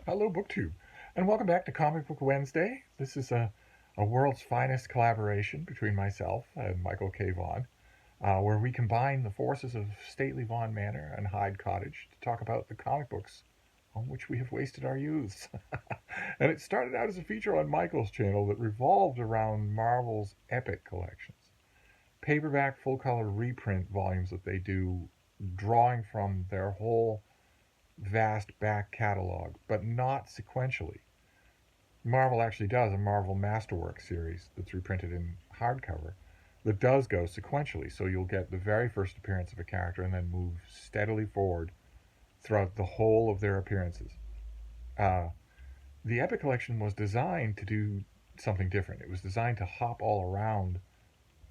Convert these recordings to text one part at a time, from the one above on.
Hello, BookTube, and welcome back to Comic Book Wednesday. This is a world's finest collaboration between myself and Michael K. Vaughan, where we combine the forces of stately Vaughan Manor and Hyde Cottage to talk about the comic books on which we have wasted our youths. And it started out as a feature on Michael's channel that revolved around Marvel's Epic collections, paperback full-color reprint volumes that they do, drawing from their whole vast back catalog, but not sequentially. Marvel actually does a Marvel Masterwork series that's reprinted in hardcover that does go sequentially, so you'll get the very first appearance of a character and then move steadily forward throughout the whole of their appearances. Uh, the Epic Collection was designed to do something different. It was designed to hop all around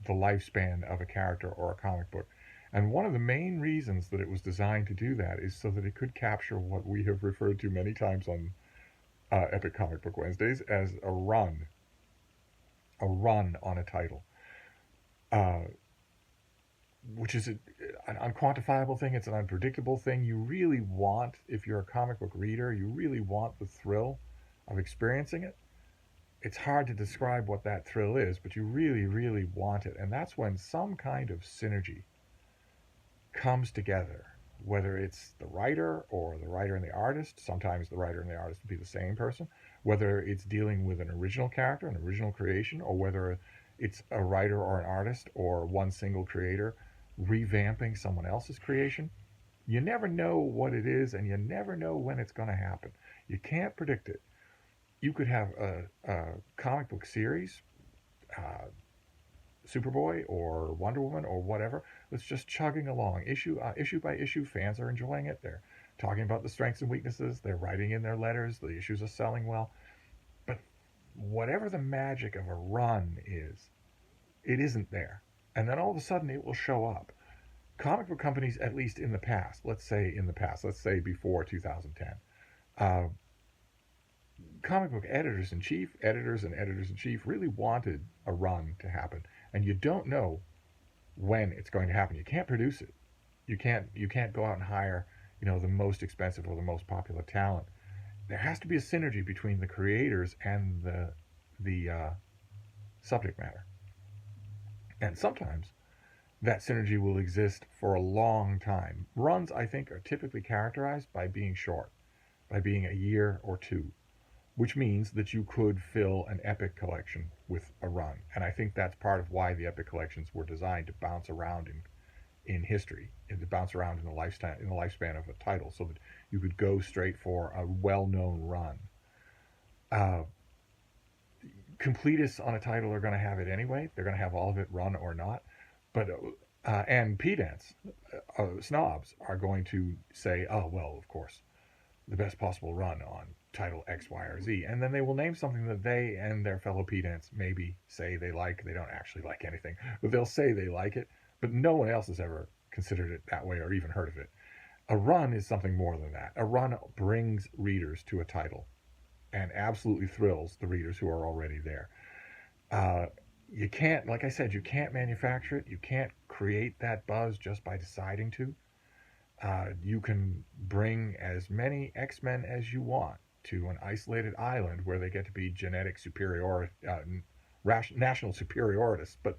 the lifespan of a character or a comic book. And one of the main reasons that it was designed to do that is so that it could capture what we have referred to many times on Epic Comic Book Wednesdays as a run on a title, uh, which is an unquantifiable thing. It's an unpredictable thing. You really want, if you're a comic book reader, you really want the thrill of experiencing it. It's hard to describe what that thrill is, but you really, really want it. And that's when some kind of synergy comes together, whether it's the writer or the writer and the artist. Sometimes the writer and the artist will be the same person, whether it's dealing with an original character, an original creation, or whether it's a writer or an artist or one single creator revamping someone else's creation. You never know what it is, and you never know when it's going to happen. You can't predict it. You could have a comic book series, Superboy or Wonder Woman or whatever, that's just chugging along, issue by issue. Fans are enjoying it. They're talking about the strengths and weaknesses. They're writing in their letters. The issues are selling well. But whatever the magic of a run is, it isn't there. And then all of a sudden it will show up. Comic book companies, at least in the past, let's say before 2010, uh, comic book editors and editors in chief really wanted a run to happen, and you don't know when it's going to happen. You can't produce it. You can't go out and hire, the most expensive or the most popular talent. There has to be a synergy between the creators and the subject matter, and sometimes that synergy will exist for a long time. Runs, I think, are typically characterized by being short, by being a year or two, which means that you could fill an Epic collection with a run. And I think that's part of why the Epic collections were designed to bounce around in history, and to bounce around in the lifespan of a title, so that you could go straight for a well-known run. Uh, Completists on a title are going to have it anyway. They're going to have all of it, run or not. But and pedants, snobs, are going to say, oh, well, of course, the best possible run on title X, Y, or Z. And then they will name something that they and their fellow pedants maybe say they like. They don't actually like anything, but they'll say they like it. But no one else has ever considered it that way or even heard of it. A run is something more than that. A run brings readers to a title and absolutely thrills the readers who are already there. Uh, you can't, like I said, you can't manufacture it. You can't create that buzz just by deciding to. You can bring as many X-Men as you want to an isolated island where they get to be genetic national superiorists, but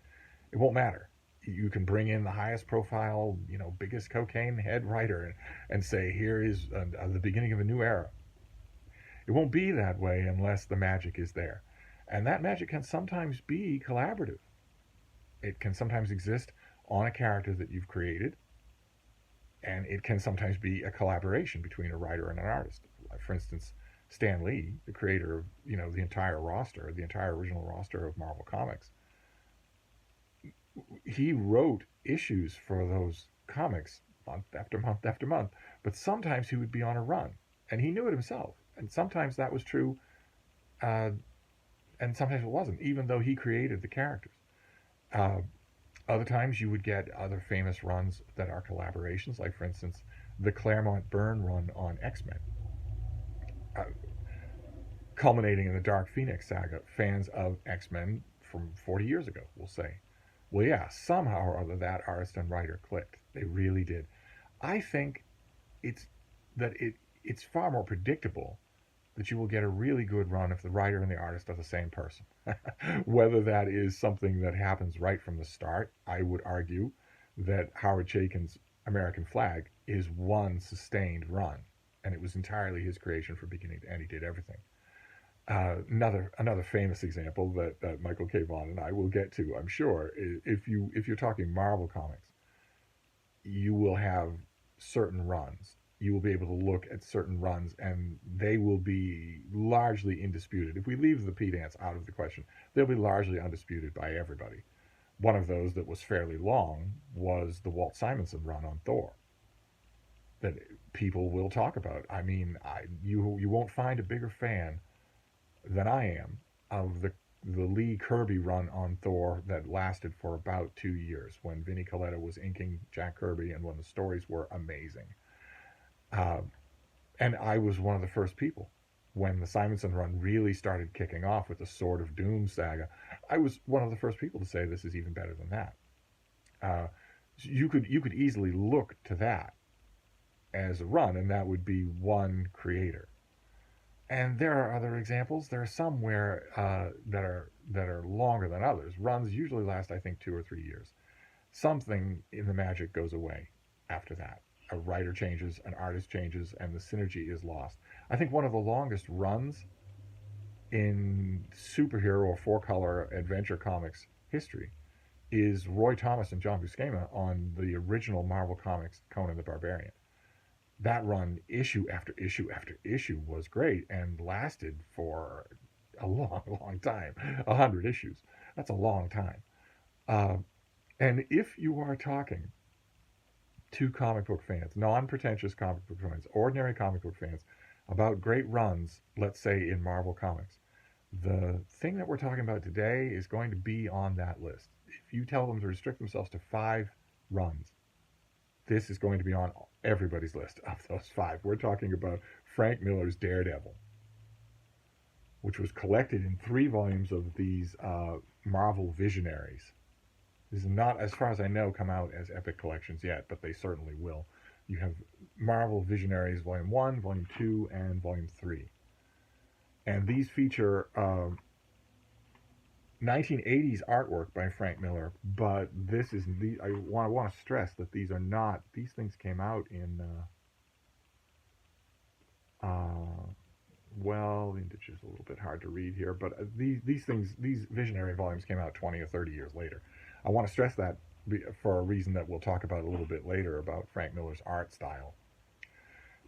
it won't matter. You can bring in the highest profile, biggest cocaine head writer and say, here is the beginning of a new era. It won't be that way unless the magic is there. And that magic can sometimes be collaborative. It can sometimes exist on a character that you've created, and it can sometimes be a collaboration between a writer and an artist. Like, for instance, Stan Lee, the creator of the entire original roster of Marvel Comics, he wrote issues for those comics month after month after month. But sometimes he would be on a run, and he knew it himself. And sometimes that was true, uh, and sometimes it wasn't, even though he created the characters. Uh, Other times you would get other famous runs that are collaborations, like, for instance, the Claremont Byrne run on X-Men, uh, culminating in the Dark Phoenix saga. Fans of X-Men from 40 years ago will say, well, yeah, somehow or other that artist and writer clicked. They really did. I think it's that it's far more predictable that you will get a really good run if the writer and the artist are the same person. Whether that is something that happens right from the start, I would argue that Howard Chaykin's American Flag is one sustained run, and it was entirely his creation from beginning to end. He did everything. Another famous example that Michael K. Vaughan and I will get to, I'm sure, if you're talking Marvel comics, you will have certain runs. You will be able to look at certain runs, and they will be largely undisputed. If we leave the pedants out of the question, they'll be largely undisputed by everybody. One of those that was fairly long was the Walt Simonson run on Thor that people will talk about. I mean, you won't find a bigger fan than I am of the Lee Kirby run on Thor that lasted for about 2 years, when Vinnie Coletta was inking Jack Kirby and when the stories were amazing. Uh, and I was one of the first people when the Simonson run really started kicking off with the Sword of Doom saga. I was one of the first people to say this is even better than that. Uh, you could easily look to that as a run, and that would be one creator. And there are other examples. There are some where that are longer than others. Runs usually last, I think, 2 or 3 years. Something in the magic goes away after that. A writer changes, an artist changes, and the synergy is lost. I think one of the longest runs in superhero or four-color adventure comics history is Roy Thomas and John Buscema on the original Marvel Comics Conan the Barbarian. That run, issue after issue after issue, was great and lasted for a long, long time. 100 issues. That's a long time. Uh, and if you are talking to comic book fans, non-pretentious comic book fans, ordinary comic book fans, about great runs, let's say in Marvel Comics, the thing that we're talking about today is going to be on that list. If you tell them to restrict themselves to 5 runs, this is going to be on everybody's list of those 5. We're talking about Frank Miller's Daredevil, which was collected in 3 volumes of these Marvel Visionaries. These are not, as far as I know, come out as epic collections yet, but they certainly will. You have Marvel Visionaries Volume 1, Volume 2, and Volume 3. And these feature 1980s artwork by Frank Miller, but this is I want to stress that these are not. These things came out in well, vintage is a little bit hard to read here, but these visionary volumes came out 20 or 30 years later. I want to stress that for a reason that we'll talk about a little bit later about Frank Miller's art style.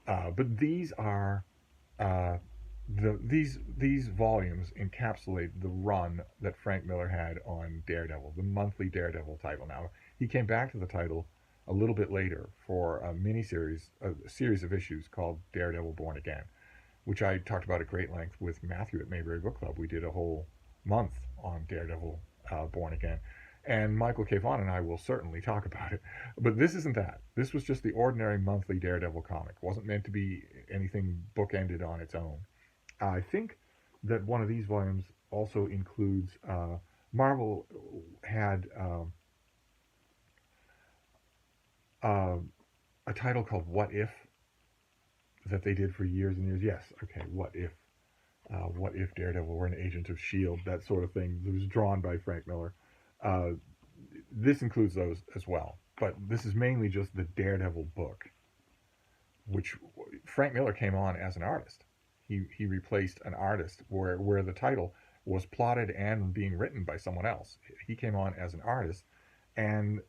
But these are these volumes encapsulate the run that Frank Miller had on Daredevil, the monthly Daredevil title. Now, he came back to the title a little bit later for a series of issues called Daredevil Born Again, which I talked about at great length with Matthew at Mayberry Book Club. We did a whole month on Daredevil Born Again. And Michael K. Vaughan and I will certainly talk about it. But this isn't that. This was just the ordinary monthly Daredevil comic. It wasn't meant to be anything bookended on its own. I think that one of these volumes also includes Marvel had a title called What If that they did for years and years. Yes, okay, What If? What if Daredevil were an agent of S.H.I.E.L.D., that sort of thing. It was drawn by Frank Miller. This includes those as well. But this is mainly just the Daredevil book, which Frank Miller came on as an artist. He replaced an artist where the title was plotted and being written by someone else. He came on as an artist, and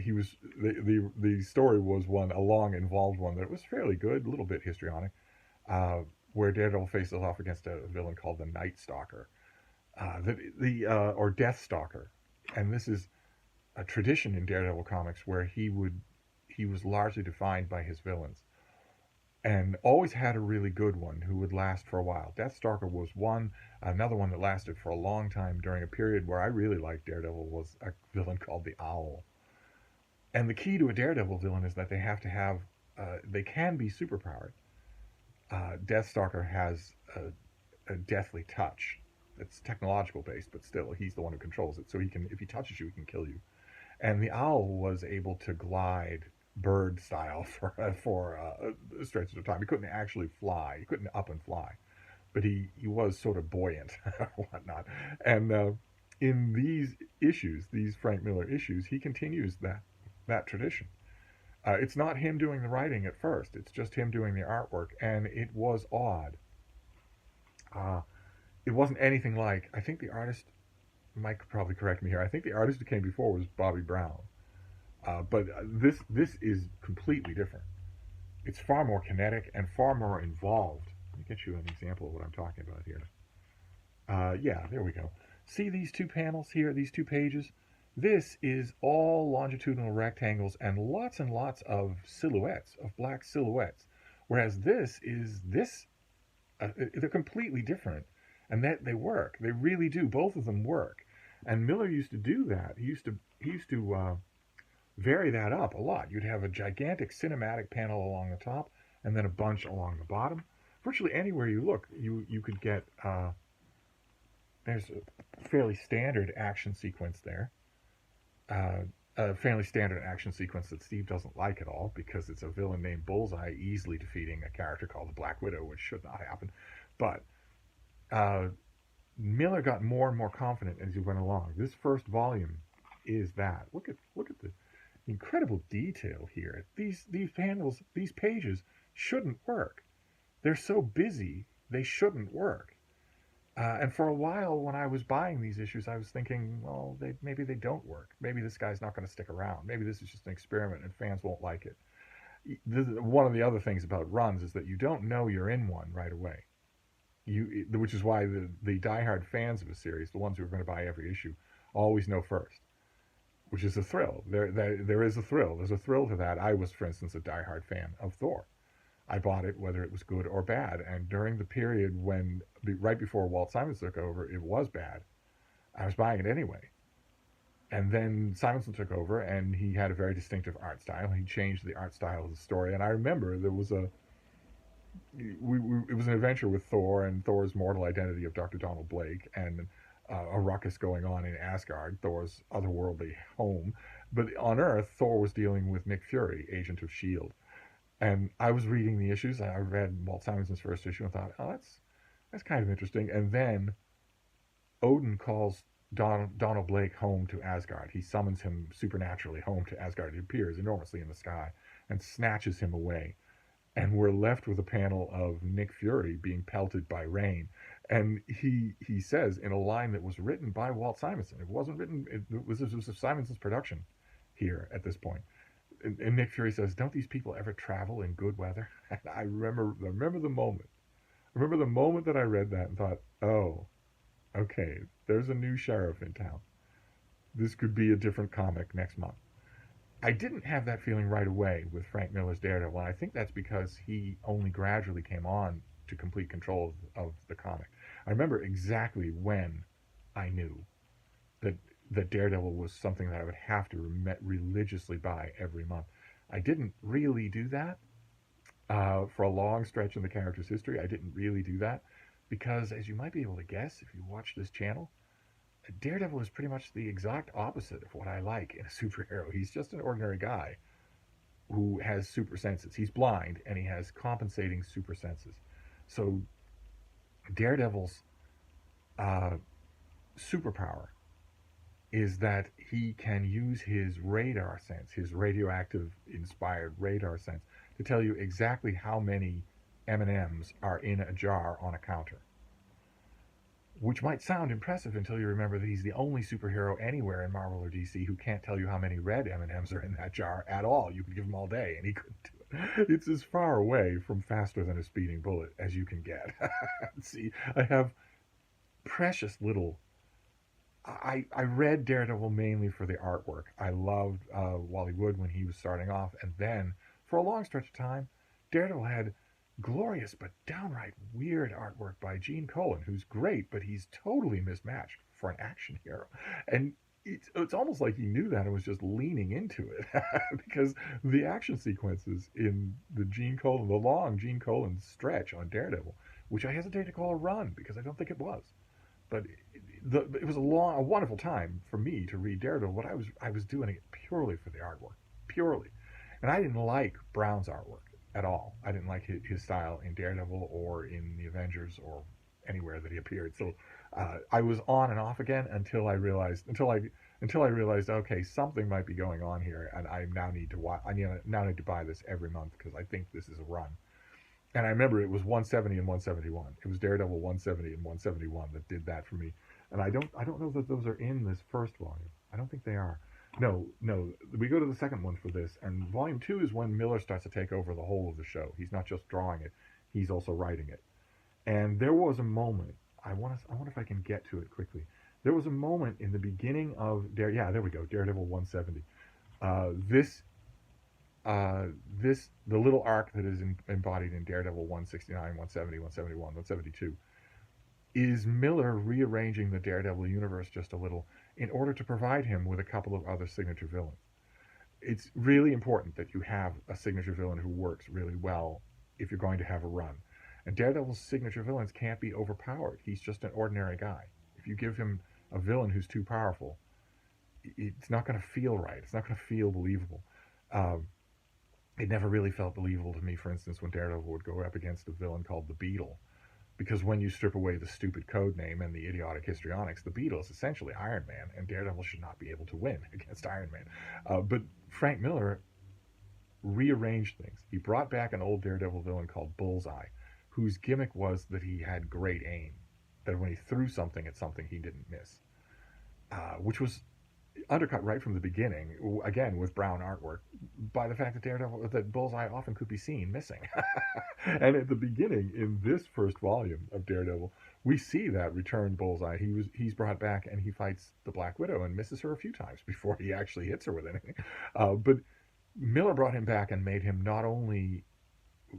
he was the story was a long involved one that was fairly good, a little bit histrionic, where Daredevil faces off against a villain called the Night Stalker, or Death Stalker, and this is a tradition in Daredevil comics where he was largely defined by his villains, and always had a really good one who would last for a while. Deathstalker was another one that lasted for a long time during a period where I really liked Daredevil was a villain called the Owl. And the key to a Daredevil villain is that they have to have, they can be superpowered. Deathstalker has a deathly touch that's technological based, but still he's the one who controls it. So if he touches you, he can kill you. And the Owl was able to glide bird style for stretches of time. He couldn't actually fly. He couldn't up and fly, but he was sort of buoyant or whatnot. And in these issues, these Frank Miller issues, he continues that tradition. It's not him doing the writing at first; it's just him doing the artwork, and it was odd. Uh, it wasn't anything like. I think the artist Mike could probably correct me here. I think the artist who came before was Bobby Brown, but this is completely different. It's far more kinetic and far more involved. Let me get you an example of what I'm talking about here. Yeah, there we go. See these two panels here, these two pages? This is all longitudinal rectangles and lots of silhouettes, of black silhouettes. Whereas this, they're completely different. And that they work. They really do. Both of them work. And Miller used to do that. He used to vary that up a lot. You'd have a gigantic cinematic panel along the top and then a bunch along the bottom. Virtually anywhere you look, you could get there's a fairly standard action sequence there. A fairly standard action sequence that Steve doesn't like at all because it's a villain named Bullseye easily defeating a character called the Black Widow, which should not happen. But uh, Miller got more and more confident as he went along. This first volume is that. Look at the incredible detail here. These panels, these pages shouldn't work. They're so busy, they shouldn't work. And for a while, when I was buying these issues, I was thinking, well, maybe they don't work. Maybe this guy's not going to stick around. Maybe this is just an experiment and fans won't like it. One of the other things about runs is that you don't know you're in one right away. Which is why the diehard fans of a series, the ones who are going to buy every issue, always know first, which is a thrill. There is a thrill. There's a thrill to that. I was, for instance, a diehard fan of Thor. I bought it whether it was good or bad. And during the period when, right before Walt Simonson took over, it was bad. I was buying it anyway. And then Simonson took over, and he had a very distinctive art style. He changed the art style of the story. And I remember there was it was an adventure with Thor and Thor's mortal identity of Dr. Donald Blake and a ruckus going on in Asgard, Thor's otherworldly home. But on Earth, Thor was dealing with Nick Fury, agent of S.H.I.E.L.D. And I was reading the issues. I read Walt Simonson's first issue and thought, oh, that's kind of interesting. And then Odin calls Donald Blake home to Asgard. He summons him supernaturally home to Asgard. He appears enormously in the sky and snatches him away. And we're left with a panel of Nick Fury being pelted by rain. And he says in a line that was written by Walt Simonson. It wasn't written. It was Simonson's production here at this point. And Nick Fury says, "Don't these people ever travel in good weather?" And I remember the moment. I remember the moment that I read that and thought, "Oh, okay, there's a new sheriff in town. This could be a different comic next month." I didn't have that feeling right away with Frank Miller's Daredevil, and I think that's because he only gradually came on to complete control of the comic. I remember exactly when I knew that Daredevil was something that I would have to religiously buy every month. I didn't really do that for a long stretch in the character's history. I didn't really do that because, as you might be able to guess if you watch this channel, Daredevil is pretty much the exact opposite of what I like in a superhero. He's just an ordinary guy who has super senses. He's blind and he has compensating super senses. So Daredevil's superpower is that he can use his radar sense, his radioactive inspired radar sense, to tell you exactly how many M&Ms are in a jar on a counter. Which might sound impressive until you remember that he's the only superhero anywhere in Marvel or DC who can't tell you how many red M&Ms are in that jar at all. You could give him all day, and he couldn't do it. It's as far away from faster than a speeding bullet as you can get. See, I have precious little. I read Daredevil mainly for the artwork. I loved Wally Wood when he was starting off, and then for a long stretch of time, Daredevil had glorious but downright weird artwork by Gene Colan, who's great, but he's totally mismatched for an action hero. And it's almost like he knew that and was just leaning into it because the action sequences in the long Gene Colan stretch on Daredevil, which I hesitate to call a run because I don't think it was, but it was a wonderful time for me to read Daredevil. But I was doing it purely for the artwork, purely, and I didn't like Brown's artwork at all. I didn't like his style in Daredevil or in the Avengers or anywhere that he appeared. So I was on and off again until I realized, okay, something might be going on here, and I now need to now need to buy this every month because I think this is a run. And I remember it was 170 and 171. It was Daredevil 170 and 171 that did that for me. And I don't know that those are in this first volume. I don't think they are. No, no. We go to the second one for this, and volume 2 is when Miller starts to take over the whole of the show. He's not just drawing it; he's also writing it. And there was a moment. I wonder if I can get to it quickly. There was a moment in the beginning of yeah, there we go. Daredevil 170. Uh, this the little arc that is embodied in Daredevil 169, 170, 171, 172 is Miller rearranging the Daredevil universe just a little in order to provide him with a couple of other signature villains. It's really important that you have a signature villain who works really well if you're going to have a run. And Daredevil's signature villains can't be overpowered. He's just an ordinary guy. If you give him a villain who's too powerful, it's not going to feel right. It's not going to feel believable. Um, it never really felt believable to me, for instance, when Daredevil would go up against a villain called the Beetle. Because when you strip away the stupid code name and the idiotic histrionics, the Beetle is essentially Iron Man, and Daredevil should not be able to win against Iron Man. But Frank Miller rearranged things. He brought back an old Daredevil villain called Bullseye, whose gimmick was that he had great aim, that when he threw something at something, he didn't miss, which was undercut right from the beginning, again with brown artwork, by the fact that Bullseye often could be seen missing. And at the beginning, in this first volume of Daredevil, we see that returned Bullseye. He's brought back and he fights the Black Widow and misses her a few times before he actually hits her with anything. But Miller brought him back and made him not only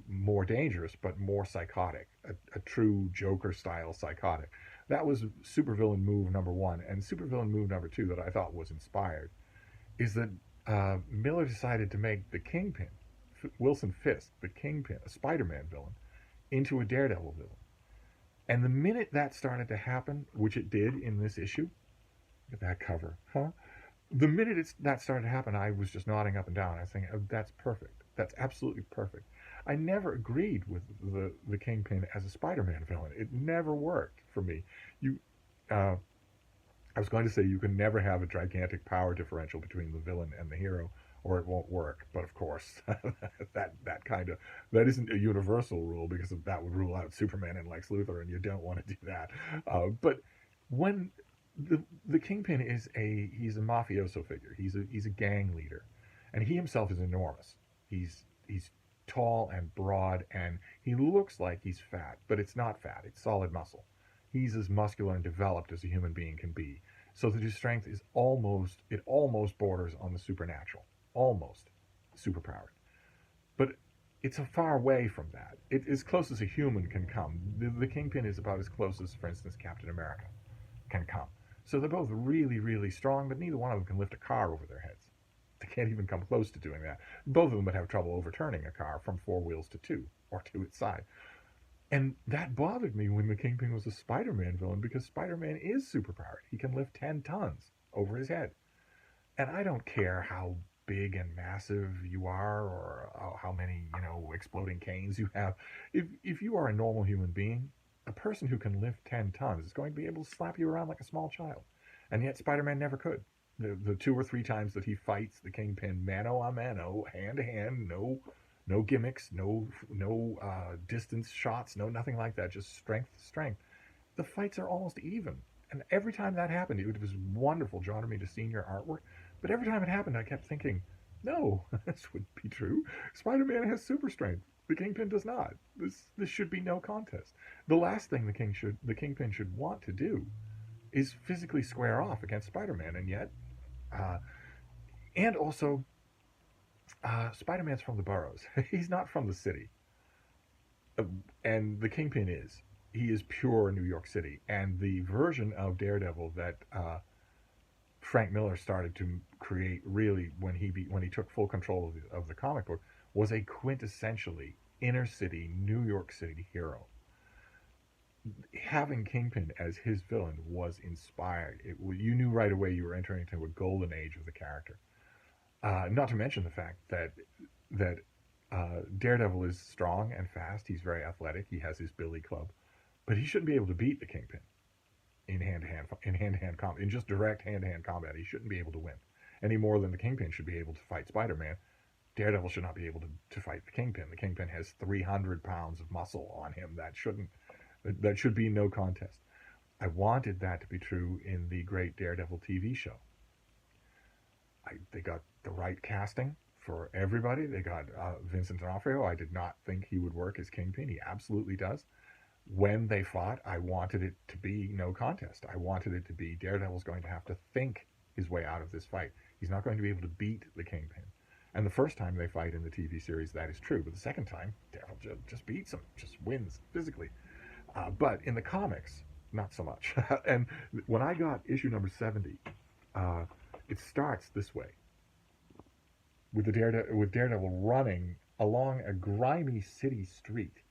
more dangerous but more psychotic, a true Joker style psychotic. That was supervillain move number one, and supervillain move number two that I thought was inspired is that Miller decided to make the Kingpin, Wilson Fisk, the Kingpin, a Spider-Man villain, into a Daredevil villain. And the minute that started to happen, which it did in this issue, look at that cover, huh? The minute that started to happen, I was just nodding up and down. I was thinking, oh, that's perfect. That's absolutely perfect. I never agreed with the Kingpin as a Spider-Man villain. It never worked for me. You, uh, I was going to say you can never have a gigantic power differential between the villain and the hero, or it won't work. But of course, that isn't a universal rule because that would rule out Superman and Lex Luthor, and you don't want to do that. But when the Kingpin he's a mafioso figure. He's a gang leader, and he himself is enormous. He's tall and broad, and he looks like he's fat, but it's not fat. It's solid muscle. He's as muscular and developed as a human being can be, so that his strength is almost borders on the supernatural, almost superpowered. But it's a far way from that. It's as close as a human can come. The Kingpin is about as close as, for instance, Captain America can come. So they're both really, really strong, but neither one of them can lift a car over their heads. They can't even come close to doing that. Both of them would have trouble overturning a car from four wheels to two, or to its side. And that bothered me when the Kingpin was a Spider-Man villain, because Spider-Man is superpowered. He can lift 10 tons over his head. And I don't care how big and massive you are, or how many, exploding canes you have. If you are a normal human being, a person who can lift 10 tons is going to be able to slap you around like a small child. And yet Spider-Man never could. The two or three times that he fights the Kingpin mano a mano, hand to hand, no gimmicks, no distance shots, no nothing like that, just strength to strength. The fights are almost even. And every time that happened, it was wonderful John Romita Sr. artwork. But every time it happened, I kept thinking, no, this wouldn't be true. Spider-Man has super strength. The Kingpin does not. This should be no contest. The last thing the Kingpin should want to do is physically square off against Spider-Man, and yet, uh, and also, Spider-Man's from the boroughs. He's not from the city, uh, and the Kingpin is. He is pure New York City, and the version of Daredevil that Frank Miller started to create, really, when he took full control of the comic book, was a quintessentially inner city New York City hero. Having Kingpin as his villain was inspired. You knew right away you were entering into a golden age of the character. Not to mention the fact that Daredevil is strong and fast. He's very athletic. He has his billy club. but he shouldn't be able to beat the Kingpin in hand-to-hand combat, in just direct hand-to-hand combat. He shouldn't be able to win any more than the Kingpin should be able to fight Spider-Man. Daredevil should not be able to fight the Kingpin. The Kingpin has 300 pounds of muscle on him. That should be no contest. I wanted that to be true in the great Daredevil TV show. They got the right casting for everybody. They got Vincent D'Onofrio. I did not think he would work as Kingpin. He absolutely does. When they fought, I wanted it to be no contest. I wanted it to be Daredevil's going to have to think his way out of this fight. He's not going to be able to beat the Kingpin. And the first time they fight in the TV series, that is true. But the second time, Daredevil just beats him, just wins physically. But in the comics, not so much. And when I got issue number 70, it starts this way, with Daredevil running along a grimy city street.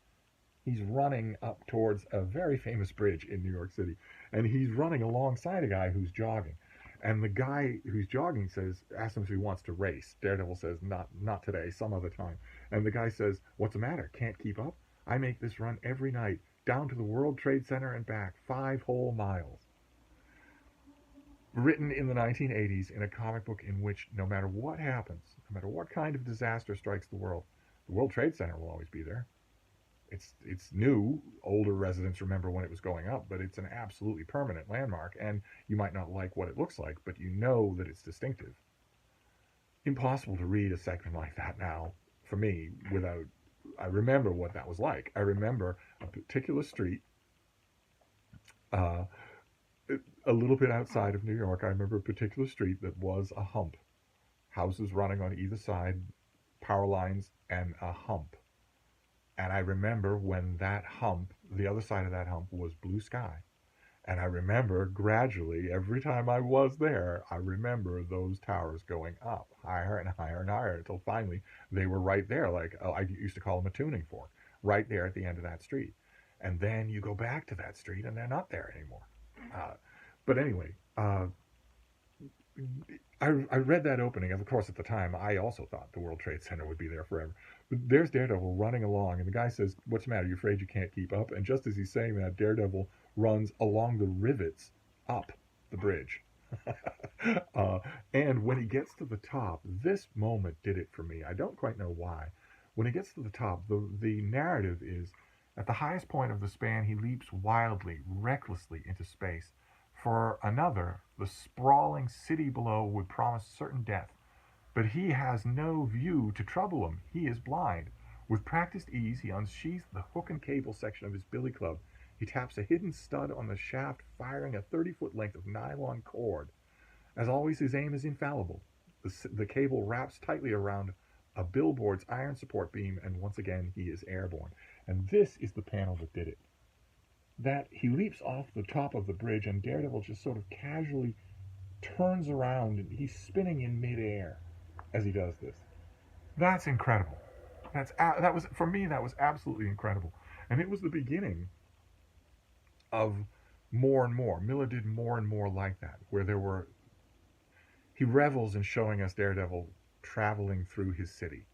He's running up towards a very famous bridge in New York City, and he's running alongside a guy who's jogging. And the guy who's jogging asks him if he wants to race. Daredevil says, not today, some other time. And the guy says, what's the matter? Can't keep up? I make this run every night, down to the World Trade Center and back, 5 whole miles. Written in the 1980s in a comic book in which no matter what happens, no matter what kind of disaster strikes the World Trade Center will always be there. It's new. Older residents remember when it was going up, but it's an absolutely permanent landmark, and you might not like what it looks like, but you know that it's distinctive. Impossible to read a segment like that now, for me, without... I remember what that was like. I remember a particular street, a little bit outside of New York. I remember a particular street that was a hump. Houses running on either side, power lines, and a hump. And I remember when that hump, the other side of that hump, was blue sky. And I remember gradually, every time I was there, I remember those towers going up higher and higher and higher until finally they were right there. Like, I used to call them a tuning fork, right there at the end of that street. And then you go back to that street and they're not there anymore. But anyway, I read that opening, and of course at the time I also thought the World Trade Center would be there forever. But there's Daredevil running along, and the guy says, what's the matter? You afraid you can't keep up? And just as he's saying that, Daredevil runs along the rivets up the bridge. And when he gets to the top, this moment did it for me. I don't quite know why. When he gets to the top, the narrative is, at the highest point of the span, he leaps wildly, recklessly into space. For another, the sprawling city below would promise certain death. But he has no view to trouble him. He is blind. With practiced ease, he unsheathes the hook and cable section of his billy club. He taps a hidden stud on the shaft, firing a 30-foot length of nylon cord. As always, his aim is infallible. The cable wraps tightly around a billboard's iron support beam, and once again, he is airborne. And this is the panel that did it. That he leaps off the top of the bridge, and Daredevil just sort of casually turns around, and he's spinning in midair as he does this. That's incredible. That was, for me, that was absolutely incredible. And it was the beginning of more and more. Miller did more and more like that, where he revels in showing us Daredevil traveling through his city.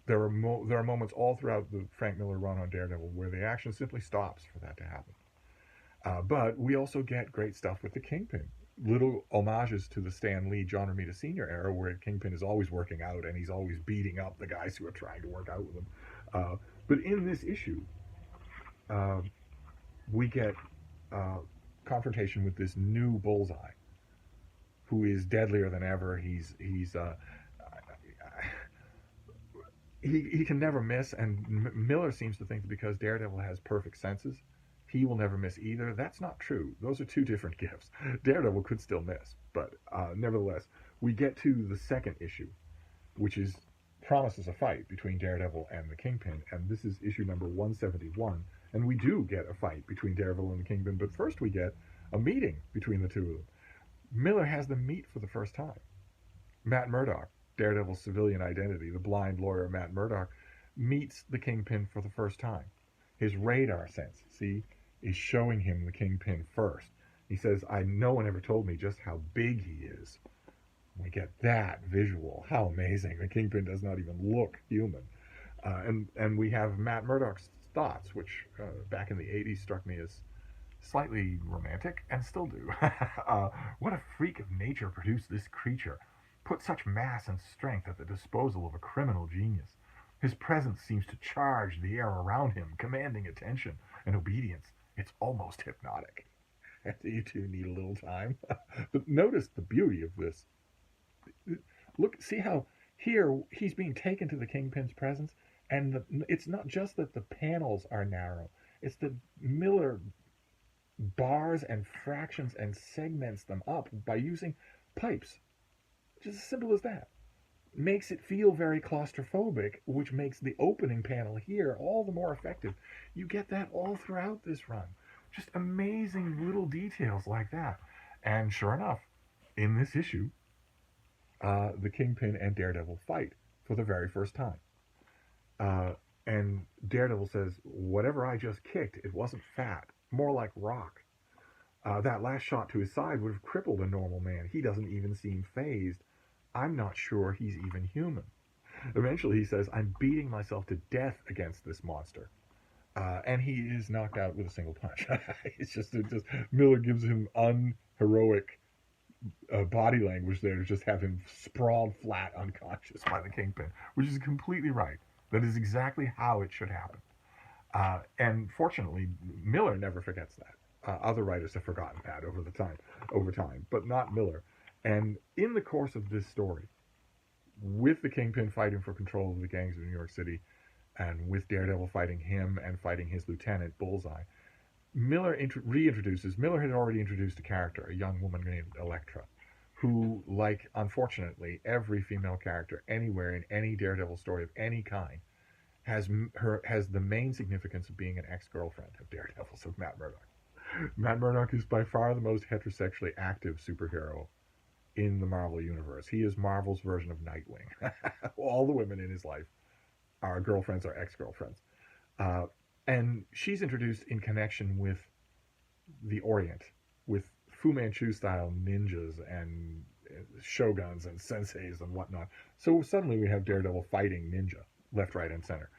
There are moments all throughout the Frank Miller run on Daredevil where the action simply stops for that to happen. But we also get great stuff with the Kingpin. Little homages to the Stan Lee, John Romita Sr. era, where Kingpin is always working out and he's always beating up the guys who are trying to work out with him. But in this issue, we get confrontation with this new Bullseye, who is deadlier than ever. He can never miss, and Miller seems to think that because Daredevil has perfect senses, he will never miss either. That's not true. Those are two different gifts. Daredevil could still miss, but nevertheless, we get to the second issue, which promises a fight between Daredevil and the Kingpin, and this is issue number 171, and we do get a fight between Daredevil and the Kingpin, but first we get a meeting between the two of them. Miller has them meet for the first time. Matt Murdock, Daredevil's civilian identity, the blind lawyer Matt Murdock, meets the Kingpin for the first time. His radar sense, is showing him the Kingpin first. He says, no one ever told me just how big he is. We get that visual. How amazing. The Kingpin does not even look human. And we have Matt Murdock thoughts, which back in the 80s struck me as slightly romantic, and still do. What a freak of nature produced this creature. Put such mass and strength at the disposal of a criminal genius. His presence seems to charge the air around him, commanding attention and obedience. It's almost hypnotic. You two need a little time. But notice the beauty of this. Look, see how here he's being taken to the Kingpin's presence, and it's not just that the panels are narrow. It's that Miller bars and fractions and segments them up by using pipes. Just as simple as that. Makes it feel very claustrophobic, which makes the opening panel here all the more effective. You get that all throughout this run. Just amazing little details like that. And sure enough, in this issue, the Kingpin and Daredevil fight for the very first time. And Daredevil says, whatever I just kicked, it wasn't fat, more like rock. That last shot to his side would have crippled a normal man. He doesn't even seem phased. I'm not sure he's even human. Eventually he says, I'm beating myself to death against this monster. And he is knocked out with a single punch. It's just Miller gives him unheroic body language there to just have him sprawled flat unconscious by the Kingpin, which is completely right. That is exactly how it should happen. And fortunately, Miller never forgets that. Other writers have forgotten that over time, but not Miller. And in the course of this story, with the Kingpin fighting for control of the gangs of New York City, and with Daredevil fighting him and fighting his lieutenant, Bullseye, Miller had already introduced a character, a young woman named Elektra, who, like, unfortunately, every female character anywhere in any Daredevil story of any kind, has the main significance of being an ex-girlfriend of Daredevil's, of Matt Murdock. Matt Murdock is by far the most heterosexually active superhero in the Marvel universe. He is Marvel's version of Nightwing. All the women in his life are girlfriends or ex-girlfriends. And she's introduced in connection with the Orient, with Fu Manchu-style ninjas and shoguns and senseis and whatnot. So suddenly we have Daredevil fighting ninja, left, right, and center.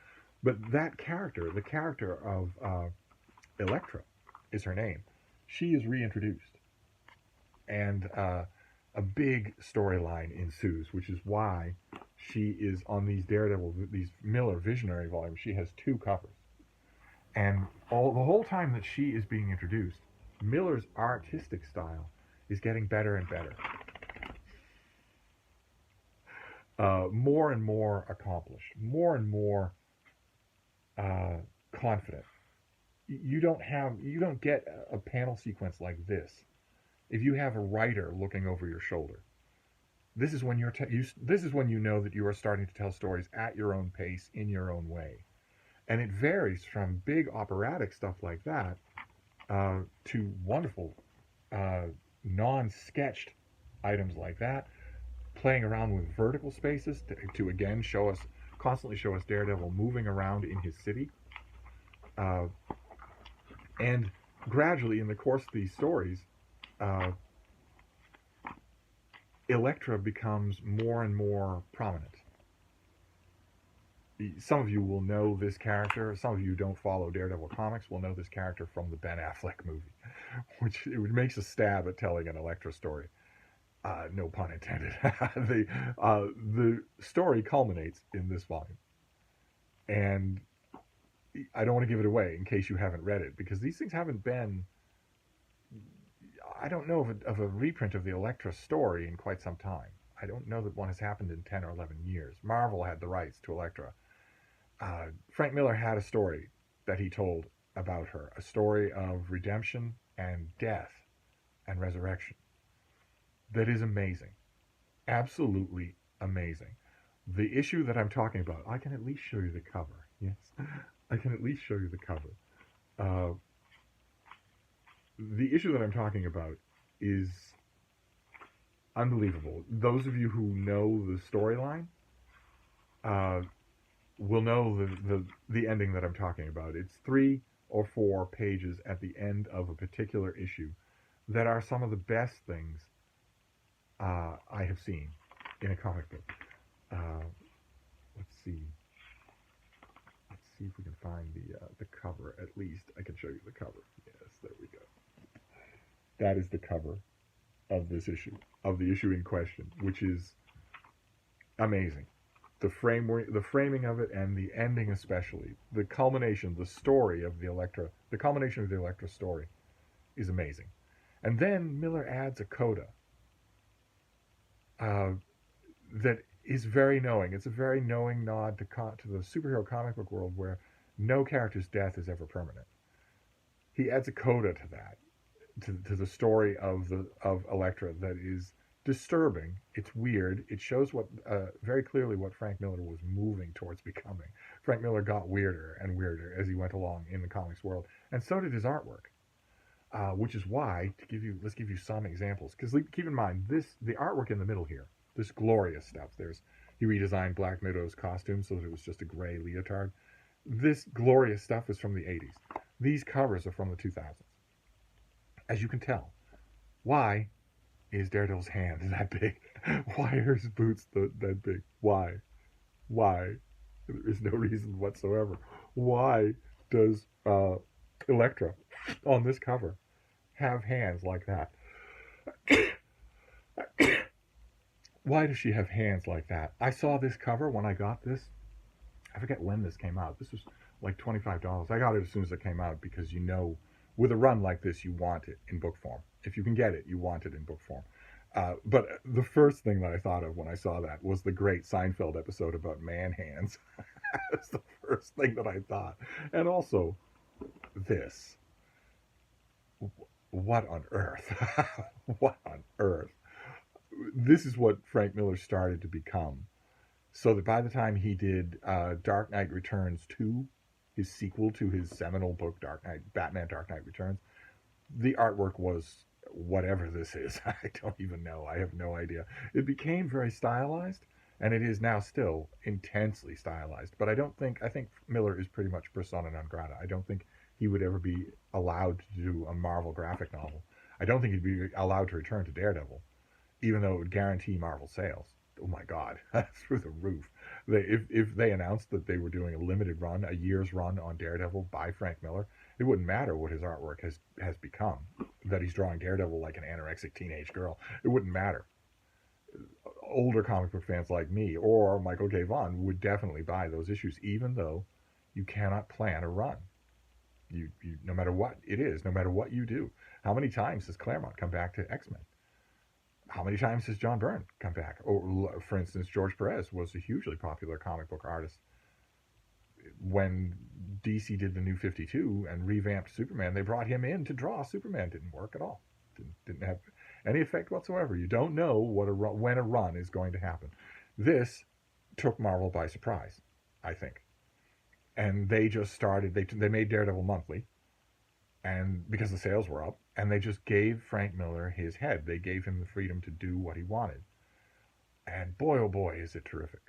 But that character, the character of Elektra, is her name. She is reintroduced. And a big storyline ensues, which is why she is on these Miller Visionary volumes. She has 2 covers. And the whole time that she is being introduced, Miller's artistic style is getting better and better. More and more accomplished, more and more confident. You don't get a panel sequence like this if you have a writer looking over your shoulder. This is when you know that you are starting to tell stories at your own pace, in your own way. And it varies from big operatic stuff like that to wonderful non-sketched items like that, playing around with vertical spaces to again constantly show us Daredevil moving around in his city. And gradually, in the course of these stories, Elektra becomes more and more prominent. Some of you will know this character. Some of you who don't follow Daredevil comics will know this character from the Ben Affleck movie, which makes a stab at telling an Elektra story. No pun intended. The story culminates in this volume. And I don't want to give it away in case you haven't read it, because these things haven't been... I don't know of a reprint of the Elektra story in quite some time. I don't know that one has happened in 10 or 11 years. Marvel had the rights to Elektra. Frank Miller had a story that he told about her, a story of redemption and death and resurrection that is amazing. Absolutely amazing. The issue that I'm talking about, I can at least show you the cover. Yes, I can at least show you the cover. The issue that I'm talking about is unbelievable. Those of you who know the storyline will know the ending that I'm talking about. It's 3 or 4 pages at the end of a particular issue that are some of the best things I have seen in a comic book. Let's see. see if we can find the cover. At least I can show you the cover. Yes, there we go. That is the cover of this issue, of the issue in question, which is amazing. The framing of it, and the ending especially, the culmination, the story of the Elektra, the culmination of the Elektra story is amazing. And then Miller adds a coda uh, that is very knowing. It's a very knowing nod to the superhero comic book world where no character's death is ever permanent. He adds a coda to that, to the story of Elektra that is disturbing. It's weird. It shows what very clearly what Frank Miller was moving towards becoming. Frank Miller got weirder and weirder as he went along in the comics world, and so did his artwork. Which is why let's give you some examples. Because keep in mind the artwork in the middle here, this glorious stuff. He redesigned Black Widow's costume so that it was just a gray leotard. This glorious stuff is from the 80s. These covers are from the 2000s. As you can tell, why is Daredevil's hand that big? Why are his boots that big? Why? Why? There is no reason whatsoever. Why does Elektra on this cover have hands like that? Why does she have hands like that? I saw this cover when I got this. I forget when this came out. This was like $25. I got it as soon as it came out because with a run like this, you want it in book form. If you can get it, you want it in book form. But the first thing that I thought of when I saw that was the great Seinfeld episode about man hands. That's the first thing that I thought. And also, this. What on earth? What on earth? This is what Frank Miller started to become. So that by the time he did Dark Knight Returns 2, his sequel to his seminal book, Batman Dark Knight Returns, the artwork was whatever this is. I don't even know. I have no idea. It became very stylized, and it is now still intensely stylized. But I think Miller is pretty much persona non grata. I don't think he would ever be allowed to do a Marvel graphic novel. I don't think he'd be allowed to return to Daredevil, even though it would guarantee Marvel sales. Oh my God, through the roof. If they announced that they were doing a limited run, a year's run on Daredevil by Frank Miller, it wouldn't matter what his artwork has become, that he's drawing Daredevil like an anorexic teenage girl. It wouldn't matter. Older comic book fans like me or Michael K. Vaughan would definitely buy those issues, even though you cannot plan a run. You no matter what it is, no matter what you do. How many times has Claremont come back to X-Men? How many times has John Byrne come back? Or, for instance, George Perez was a hugely popular comic book artist. When DC did the New 52 and revamped Superman, they brought him in to draw Superman. Didn't work at all. Didn't have any effect whatsoever. You don't know when a run is going to happen. This took Marvel by surprise, I think. And they just started, they made Daredevil monthly, and because the sales were up, and they just gave Frank Miller his head. They gave him the freedom to do what he wanted. And boy, oh boy, is it terrific.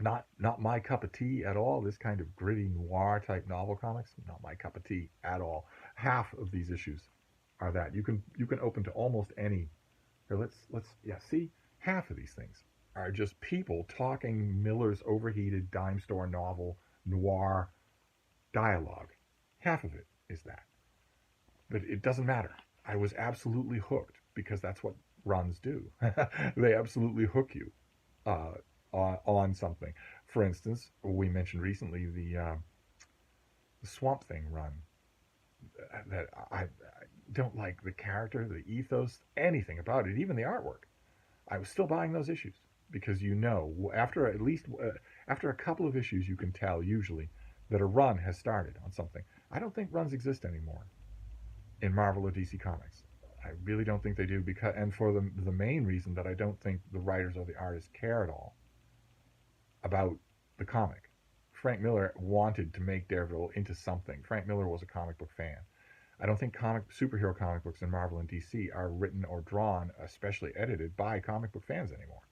Not my cup of tea at all. This kind of gritty noir type novel comics, not my cup of tea at all. Half of these issues are that. You can open to almost any. Here, see, half of these things are just people talking Miller's overheated dime store novel noir dialogue. Half of it is that. But it doesn't matter. I was absolutely hooked because that's what runs do. They absolutely hook you on something. For instance, we mentioned recently the Swamp Thing run. That I don't like the character, the ethos, anything about it, even the artwork. I was still buying those issues because after a couple of issues, you can tell usually that a run has started on something. I don't think runs exist anymore in Marvel or DC Comics. I really don't think they do, and for the main reason that I don't think the writers or the artists care at all about the comic. Frank Miller wanted to make Daredevil into something. Frank Miller was a comic book fan. I don't think superhero comic books in Marvel and DC are written or drawn, especially edited, by comic book fans anymore.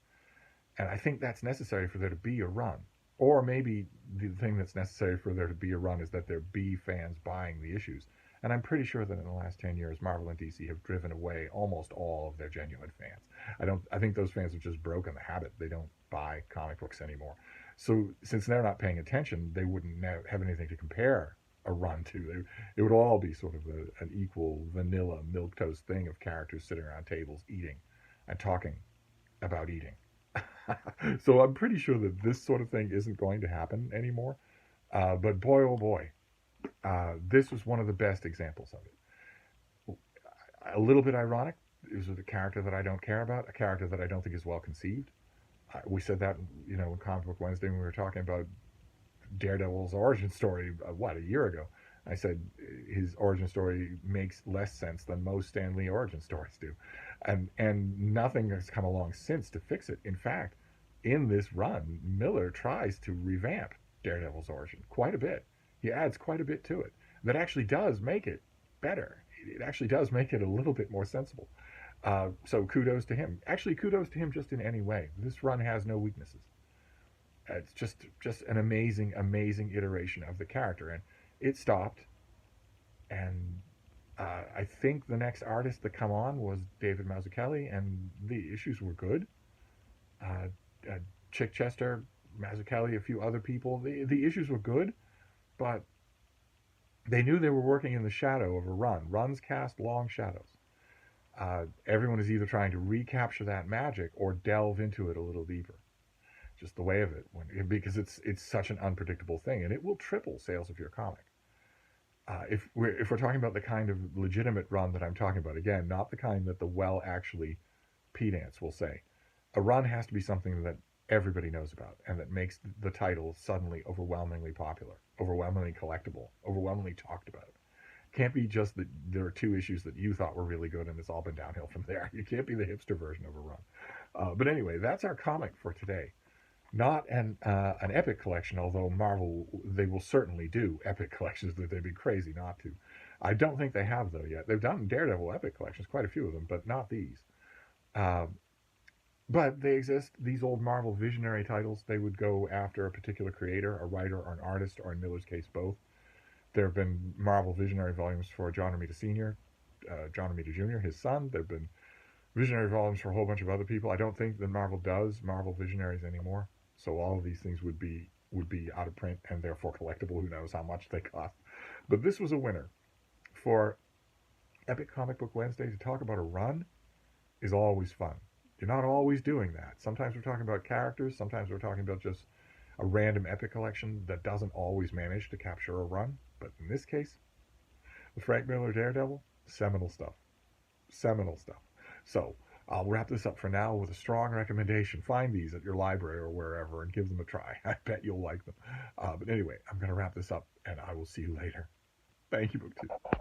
And I think that's necessary for there to be a run. Or maybe the thing that's necessary for there to be a run is that there be fans buying the issues. And I'm pretty sure that in the last 10 years, Marvel and DC have driven away almost all of their genuine fans. I think those fans have just broken the habit. They don't buy comic books anymore. So since they're not paying attention, they wouldn't have anything to compare a run to. It would all be sort of an equal vanilla milquetoast thing of characters sitting around tables eating and talking about eating. So I'm pretty sure that this sort of thing isn't going to happen anymore. But boy, oh boy, this was one of the best examples of it. A little bit ironic. It was with a character that I don't care about, a character that I don't think is well conceived. We said that, in Comic Book Wednesday when we were talking about Daredevil's origin story, a year ago. I said his origin story makes less sense than most Stan Lee origin stories do, and nothing has come along since to fix it. In fact, in this run, Miller tries to revamp Daredevil's origin quite a bit. He adds quite a bit to it that actually does make it better. It actually does make it a little bit more sensible. So kudos to him. Actually, kudos to him just in any way. This run has no weaknesses. It's just an amazing iteration of the character, and it stopped. And I think the next artist to come on was David Mazzucchelli, and the issues were good. Uh, uh, Chick Chester, Mazzucchelli, a few other people. The issues were good, but they knew they were working in the shadow of a run. Runs cast long shadows. Everyone is either trying to recapture that magic or delve into it a little deeper. Just the way of it, because it's such an unpredictable thing, and it will triple sales of your comic. If we're talking about the kind of legitimate run that I'm talking about, again, not the kind that the actually pedants will say, a run has to be something that everybody knows about and that makes the title suddenly overwhelmingly popular, overwhelmingly collectible, overwhelmingly talked about. Can't be just that there are two issues that you thought were really good and it's all been downhill from there. You can't be the hipster version of a run. But anyway, that's our comic for today. Not an epic collection, although Marvel, they will certainly do epic collections. That they'd be crazy not to. I don't think they have though yet. They've done Daredevil epic collections, quite a few of them, but not these. Uh, but they exist. These old Marvel visionary titles, they would go after a particular creator, a writer, or an artist, or in Miller's case, both. There have been Marvel visionary volumes for John Romita Sr., John Romita Jr., his son. There have been visionary volumes for a whole bunch of other people. I don't think that Marvel does Marvel visionaries anymore. So all of these things would be out of print and therefore collectible. Who knows how much they cost? But this was a winner for Epic Comic Book Wednesday. To talk about a run is always fun. You're not always doing that. Sometimes we're talking about characters. Sometimes we're talking about just a random epic collection that doesn't always manage to capture a run. But in this case, the Frank Miller Daredevil, seminal stuff. Seminal stuff. So I'll wrap this up for now with a strong recommendation. Find these at your library or wherever and give them a try. I bet you'll like them. But anyway, I'm going to wrap this up and I will see you later. Thank you, BookTube.